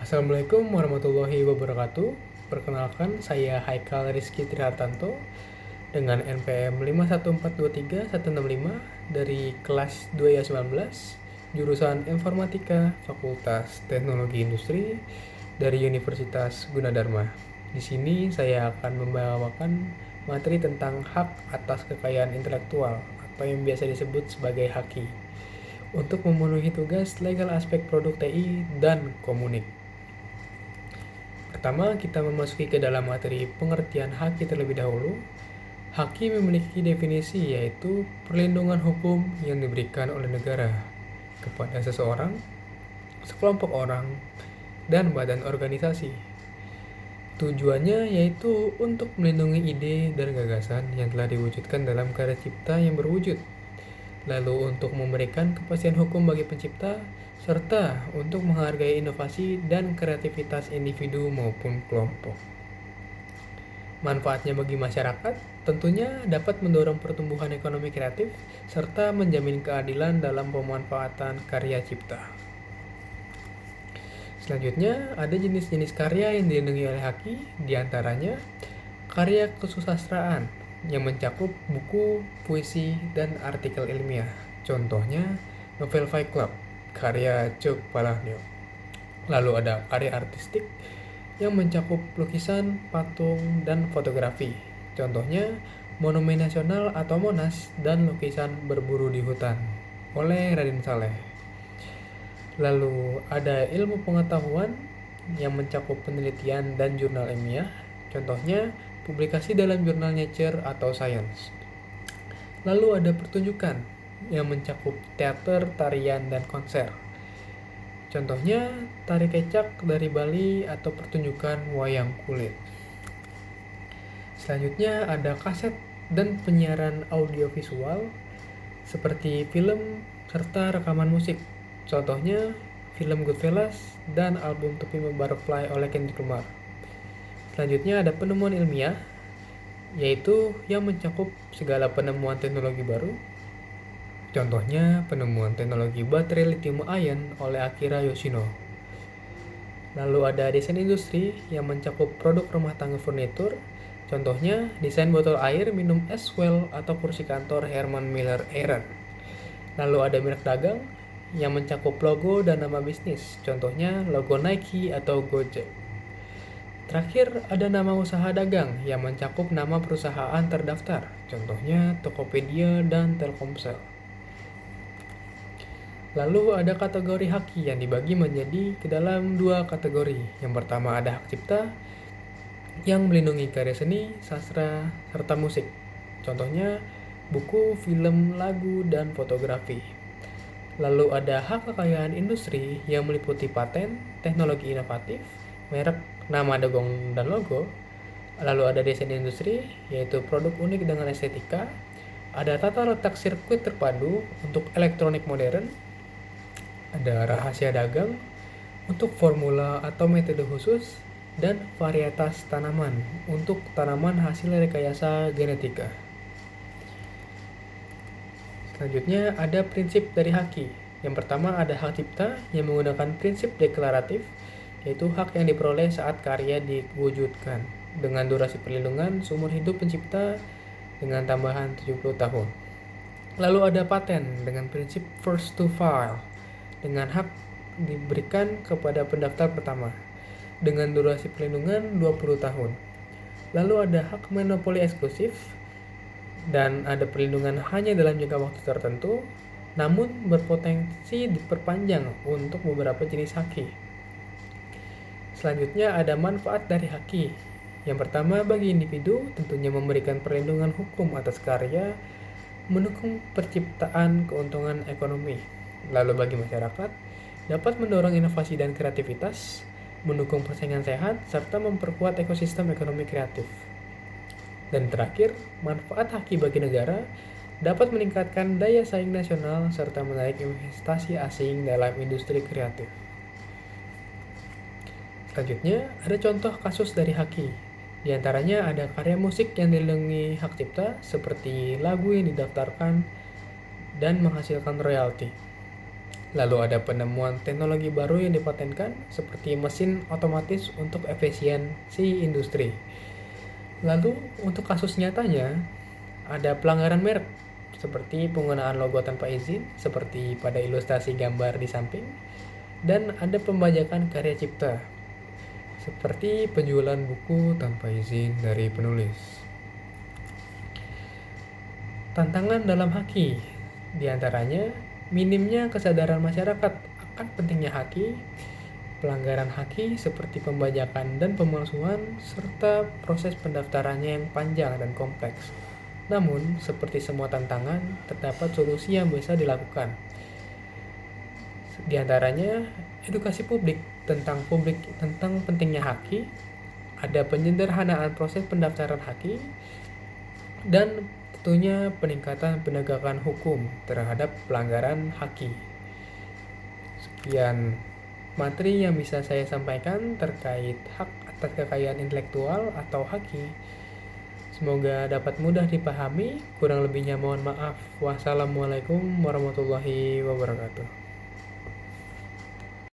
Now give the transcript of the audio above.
Assalamualaikum warahmatullahi wabarakatuh. Perkenalkan, saya Haikal Rizky Trihartanto dengan NPM 51423 dari kelas 2 19, jurusan Informatika, Fakultas Teknologi Industri dari Universitas Gunadarma. Di sini saya akan membawakan materi tentang hak atas kekayaan intelektual atau yang biasa disebut sebagai HAKI untuk memenuhi tugas legal aspek produk TI dan komunik. Pertama, kita memasuki ke dalam materi pengertian haki terlebih dahulu. Haki memiliki definisi yaitu perlindungan hukum yang diberikan oleh negara kepada seseorang, sekelompok orang, dan badan organisasi. Tujuannya yaitu untuk melindungi ide dan gagasan yang telah diwujudkan dalam karya cipta yang berwujud, lalu untuk memberikan kepastian hukum bagi pencipta, serta untuk menghargai inovasi dan kreativitas individu maupun kelompok. Manfaatnya bagi masyarakat tentunya dapat mendorong pertumbuhan ekonomi kreatif serta menjamin keadilan dalam pemanfaatan karya cipta. Selanjutnya, ada jenis-jenis karya yang dilindungi oleh haki, diantaranya karya kesusastraan yang mencakup buku, puisi, dan artikel ilmiah. Contohnya, novel Fight Club, karya Chuck Palahniuk. Lalu ada karya artistik yang mencakup lukisan, patung, dan fotografi. Contohnya, Monumen Nasional atau Monas dan lukisan Berburu di Hutan oleh Raden Saleh. Lalu ada ilmu pengetahuan yang mencakup penelitian dan jurnal ilmiah. Contohnya, publikasi dalam jurnal Nature atau Science. Lalu ada pertunjukan yang mencakup teater, tarian, dan konser. Contohnya, tari kecak dari Bali atau pertunjukan wayang kulit. Selanjutnya ada kaset dan penyiaran audiovisual seperti film serta rekaman musik. Contohnya, film Goodfellas dan album To Pimp a Butterfly oleh Kendrick Lamar. Selanjutnya ada penemuan ilmiah, yaitu yang mencakup segala penemuan teknologi baru. Contohnya, penemuan teknologi baterai lithium ion oleh Akira Yoshino. Lalu ada desain industri yang mencakup produk rumah tangga furnitur. Contohnya, desain botol air minum Eswell atau kursi kantor Herman Miller Aaron. Lalu ada merek dagang yang mencakup logo dan nama bisnis. Contohnya, logo Nike atau Gojek. Terakhir, ada nama usaha dagang yang mencakup nama perusahaan terdaftar. Contohnya, Tokopedia dan Telkomsel. Lalu ada kategori haki yang dibagi menjadi ke dalam dua kategori. Yang pertama ada hak cipta yang melindungi karya seni, sastra, serta musik. Contohnya buku, film, lagu, dan fotografi. Lalu ada hak kekayaan industri yang meliputi paten, teknologi inovatif, merek, nama dagong, dan logo. Lalu ada desain industri, yaitu produk unik dengan estetika. Ada tata letak sirkuit terpadu untuk elektronik modern. Ada rahasia dagang untuk formula atau metode khusus, dan varietas tanaman untuk tanaman hasil rekayasa genetika. Selanjutnya ada prinsip dari haki. Yang pertama ada hak cipta yang menggunakan prinsip deklaratif, yaitu hak yang diperoleh saat karya diwujudkan dengan durasi perlindungan seumur hidup pencipta dengan tambahan 70 tahun. Lalu ada paten dengan prinsip first to file dengan hak diberikan kepada pendaftar pertama dengan durasi perlindungan 20 tahun. Lalu ada hak monopoli eksklusif dan ada perlindungan hanya dalam jangka waktu tertentu, namun berpotensi diperpanjang untuk beberapa jenis haki. Selanjutnya ada manfaat dari haki. Yang pertama, bagi individu tentunya memberikan perlindungan hukum atas karya, mendukung perciptaan keuntungan ekonomi. Lalu bagi masyarakat, dapat mendorong inovasi dan kreativitas, mendukung persaingan sehat, serta memperkuat ekosistem ekonomi kreatif. Dan terakhir, manfaat haki bagi negara dapat meningkatkan daya saing nasional serta menarik investasi asing dalam industri kreatif. Selanjutnya, ada contoh kasus dari haki. Di antaranya ada karya musik yang dilindungi hak cipta seperti lagu yang didaftarkan dan menghasilkan royalti. Lalu ada penemuan teknologi baru yang dipatenkan seperti mesin otomatis untuk efisiensi industri. Lalu untuk kasus nyatanya ada pelanggaran merek seperti penggunaan logo tanpa izin seperti pada ilustrasi gambar di samping, dan ada pembajakan karya cipta seperti penjualan buku tanpa izin dari penulis. Tantangan dalam haki diantaranya minimnya kesadaran masyarakat akan pentingnya haki, pelanggaran haki seperti pembajakan dan pemalsuan, serta proses pendaftarannya yang panjang dan kompleks. Namun, seperti semua tantangan, terdapat solusi yang bisa dilakukan. Di antaranya, edukasi publik tentang pentingnya haki, ada penyederhanaan proses pendaftaran haki, dan tentunya peningkatan penegakan hukum terhadap pelanggaran haki. Sekian materi yang bisa saya sampaikan terkait hak atas kekayaan intelektual atau haki. Semoga dapat mudah dipahami. Kurang lebihnya mohon maaf. Wassalamualaikum warahmatullahi wabarakatuh.